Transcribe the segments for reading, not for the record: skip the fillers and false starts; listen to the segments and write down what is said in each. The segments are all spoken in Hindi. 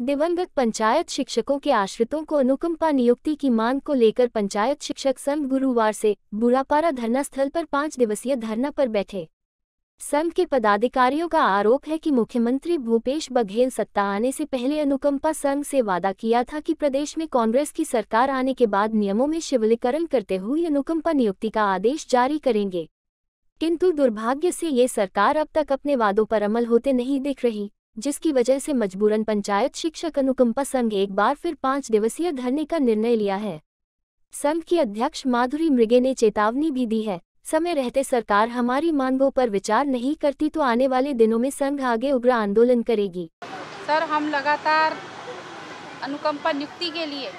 दिवंगत पंचायत शिक्षकों के आश्रितों को अनुकंपा नियुक्ति की मांग को लेकर पंचायत शिक्षक संघ गुरुवार से बुढ़ापारा धरना स्थल पर 5 दिवसीय धरना पर बैठे। संघ के पदाधिकारियों का आरोप है कि मुख्यमंत्री भूपेश बघेल सत्ता आने से पहले अनुकंपा संघ से वादा किया था कि प्रदेश में कांग्रेस की सरकार आने के बाद नियमों में शिथिलीकरण करते हुए अनुकंपा नियुक्ति का आदेश जारी करेंगे, किंतु दुर्भाग्य से ये सरकार अब तक अपने वादों पर अमल होते नहीं दिख रही, जिसकी वजह से मजबूरन पंचायत शिक्षक अनुकंपा संघ एक बार फिर 5 दिवसीय धरने का निर्णय लिया है। संघ की अध्यक्ष माधुरी मृगे ने चेतावनी भी दी है, समय रहते सरकार हमारी मांगों पर विचार नहीं करती तो आने वाले दिनों में संघ आगे उग्र आंदोलन करेगी। सर, हम लगातार अनुकंपा नियुक्ति के लिए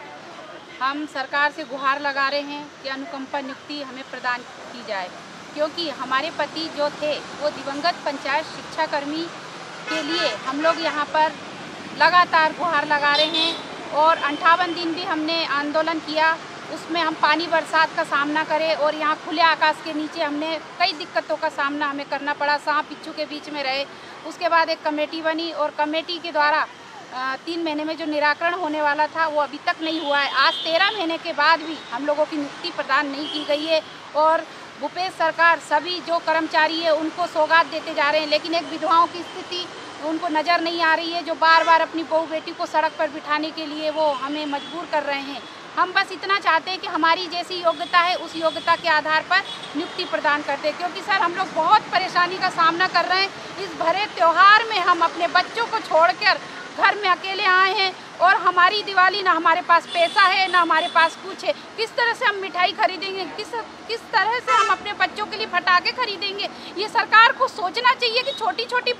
हम सरकार से गुहार लगा रहे हैं कि अनुकंपा नियुक्ति हमें प्रदान की जाए, क्योंकि हमारे पति जो थे वो दिवंगत पंचायत शिक्षाकर्मी के लिए हम लोग यहाँ पर लगातार गुहार लगा रहे हैं और 58 दिन भी हमने आंदोलन किया। उसमें हम पानी बरसात का सामना करें और यहाँ खुले आकाश के नीचे हमने कई दिक्कतों का सामना हमें करना पड़ा, सांप बिच्छू के बीच में रहे। उसके बाद एक कमेटी बनी और कमेटी के द्वारा 3 महीने में जो निराकरण होने वाला था वो अभी तक नहीं हुआ है। आज 13 महीने के बाद भी हम लोगों की नियुक्ति प्रदान नहीं की गई है और भूपेश सरकार सभी जो कर्मचारी है उनको सौगात देते जा रहे हैं, लेकिन एक विधवाओं की स्थिति उनको नज़र नहीं आ रही है, जो बार बार अपनी बहू बेटी को सड़क पर बिठाने के लिए वो हमें मजबूर कर रहे हैं। हम बस इतना चाहते हैं कि हमारी जैसी योग्यता है उस योग्यता के आधार पर नियुक्ति प्रदान करते हैं, क्योंकि सर हम लोग बहुत परेशानी का सामना कर रहे हैं। इस भरे त्यौहार में हम अपने बच्चों को छोड़कर घर में अकेले आए हैं और हमारी दिवाली ना हमारे पास पैसा है ना हमारे पास कुछ है। किस तरह से हम मिठाई खरीदेंगे, किस तरह से हम अपने बच्चों के लिए पटाखे खरीदेंगे। ये सरकार को सोचना चाहिए कि छोटी छोटी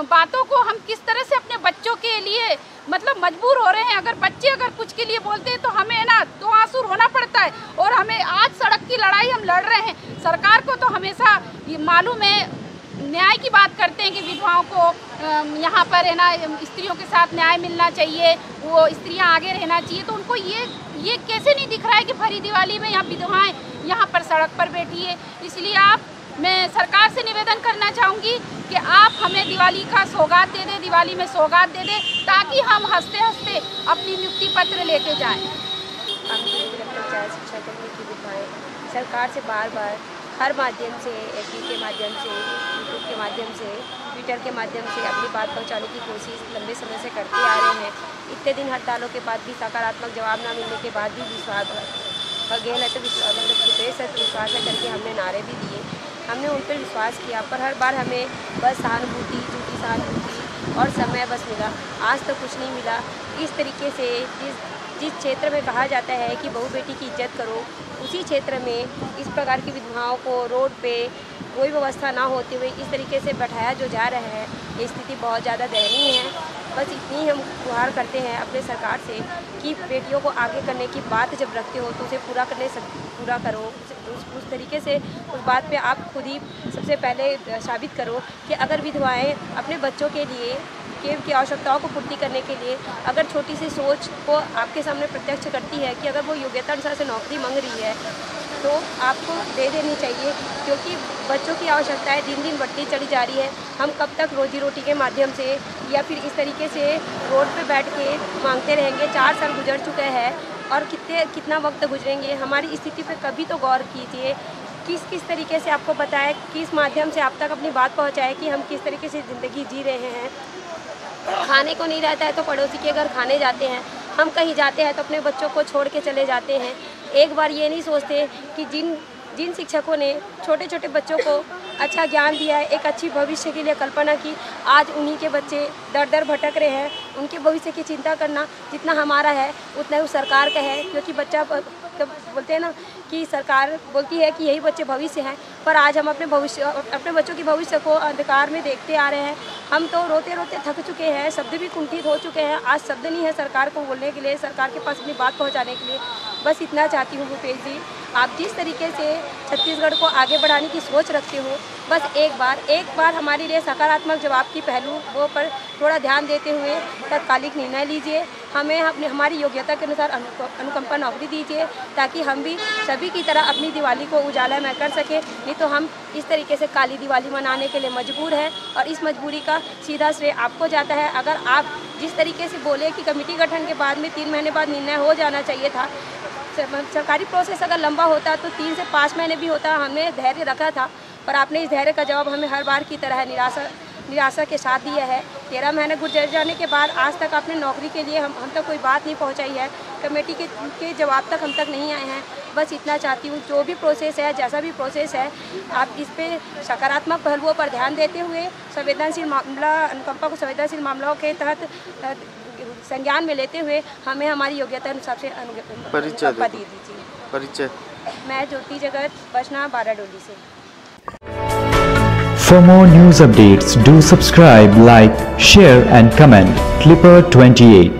बातों को हम किस तरह से अपने बच्चों के लिए मतलब मजबूर हो रहे हैं। अगर बच्चे कुछ के लिए बोलते हैं तो हमें ना तो आंसू होना पड़ता है और हमें आज सड़क की लड़ाई हम लड़ रहे हैं। सरकार को तो हमेशा ये मालूम है, न्याय की बात करते हैं कि विधवाओं को यहाँ पर है ना स्त्रियों के साथ न्याय मिलना चाहिए, वो स्त्रियाँ आगे रहना चाहिए, तो उनको ये कैसे नहीं दिख रहा है कि भरी दिवाली में यहाँ विधवाएं यहाँ पर सड़क पर बैठी है। इसलिए मैं सरकार से निवेदन करना चाहूँगी कि आप हमें दिवाली का सौगात दे दें, दिवाली में सौगात दे दें, ताकि हम हंसते हंसते अपनी नियुक्ति पत्र लेके जाएँ। पंचायत शिक्षाकर्मी की विधवाएं सरकार से बार बार हर माध्यम से, एफबी के माध्यम से, यूट्यूब के माध्यम से, ट्विटर के माध्यम से अपनी बात पहुंचाने की कोशिश लंबे समय से करते आ रहे हैं। इतने दिन हड़तालों के बाद भी सकारात्मक जवाब न मिलने के बाद भी विश्वास बघेल है तो भूपेश है तो विश्वास है करके हमने नारे भी दिए, हमने उन पर विश्वास किया, पर हर बार हमें बस सहानुभूति, झूठी सहानुभूति और समय बस मिला। आज तो कुछ नहीं मिला। इस तरीके से जिस क्षेत्र में कहा जाता है कि बहू बेटी की इज्जत करो, उसी क्षेत्र में इस प्रकार की विधवाओं को रोड पे कोई व्यवस्था ना होते हुए इस तरीके से बैठाया जो जा रहा है, ये स्थिति बहुत ज़्यादा दयनीय है। बस इतनी हम गुहार करते हैं अपने सरकार से कि बेटियों को आगे करने की बात जब रखते हो तो उसे पूरा करो। उस तरीके से उस बात पे आप खुद ही सबसे पहले साबित करो कि अगर विधवाएँ अपने बच्चों के लिए की आवश्यकताओं को पूर्ति करने के लिए अगर छोटी सी सोच को आपके सामने प्रत्यक्ष करती है कि अगर वो योग्यता अनुसार से नौकरी मांग रही है तो आपको दे देनी चाहिए, क्योंकि बच्चों की आवश्यकताएं दिन दिन बढ़ती चली जा रही है। हम कब तक रोजी रोटी के माध्यम से या फिर इस तरीके से रोड पे बैठ के मांगते रहेंगे। 4 साल गुजर चुके हैं और कितना वक्त गुजरेंगे। हमारी स्थिति पर कभी तो गौर कीजिए। किस तरीके से आपको बताएं, किस माध्यम से आप तक अपनी बात पहुँचाएँ कि हम किस तरीके से ज़िंदगी जी रहे हैं। खाने को नहीं रहता है तो पड़ोसी के घर खाने जाते हैं, हम कहीं जाते हैं तो अपने बच्चों को छोड़ के चले जाते हैं। एक बार ये नहीं सोचते कि जिन शिक्षकों ने छोटे छोटे बच्चों को अच्छा ज्ञान दिया है, एक अच्छी भविष्य के लिए कल्पना की, आज उन्हीं के बच्चे दर भटक रहे हैं। उनके भविष्य की चिंता करना जितना हमारा है उतना ही सरकार का है, क्योंकि बच्चा तो बोलते हैं ना कि सरकार बोलती है कि यही बच्चे भविष्य हैं, पर आज हम अपने बच्चों की भविष्य को अंधकार में देखते आ रहे हैं। हम तो रोते रोते थक चुके हैं, शब्द भी कुंठित हो चुके हैं। आज शब्द नहीं है सरकार को बोलने के लिए, सरकार के पास अपनी बात पहुंचाने के लिए। बस इतना चाहती हूँ भूपेश जी, आप जिस तरीके से छत्तीसगढ़ को आगे बढ़ाने की सोच रखते हो, बस एक बार हमारे लिए सकारात्मक जवाब की पहलू वो पर थोड़ा ध्यान देते हुए तत्कालिक निर्णय लीजिए। हमें हमारी योग्यता के अनुसार अनुकंपा नौकरी दीजिए, ताकि हम भी सभी की तरह अपनी दिवाली को उजाला में कर सकें। नहीं तो हम इस तरीके से काली दिवाली मनाने के लिए मजबूर हैं, और इस मजबूरी का सीधा श्रेय आपको जाता है। अगर आप जिस तरीके से बोले कि कमेटी गठन के बाद में 3 महीने बाद निर्णय हो जाना चाहिए था, सरकारी प्रोसेस अगर लंबा होता तो 3 से 5 महीने भी होता, हमने धैर्य रखा था। पर आपने इस धैर्य का जवाब हमें हर बार की तरह निराशा के साथ दिया है। 13 महीने गुजर जाने के बाद आज तक आपने नौकरी के लिए हम तक कोई बात नहीं पहुंचाई है, कमेटी के जवाब तक हम तक नहीं आए हैं। बस इतना चाहती हूँ, जो भी प्रोसेस है, जैसा भी प्रोसेस है, आप इस पे सकारात्मक पहलुओं पर ध्यान देते हुए संवेदनशील मामला अनुकंपा को संवेदनशील मामलों के तहत संज्ञान में लेते हुए हमें हमारी योग्यता अनुसार से अनुकंपा दे दीजिए। परिचय। मैं ज्योति जगत बसना बाराडोली से। For more news updates, do subscribe, like, share and comment. Clipper 28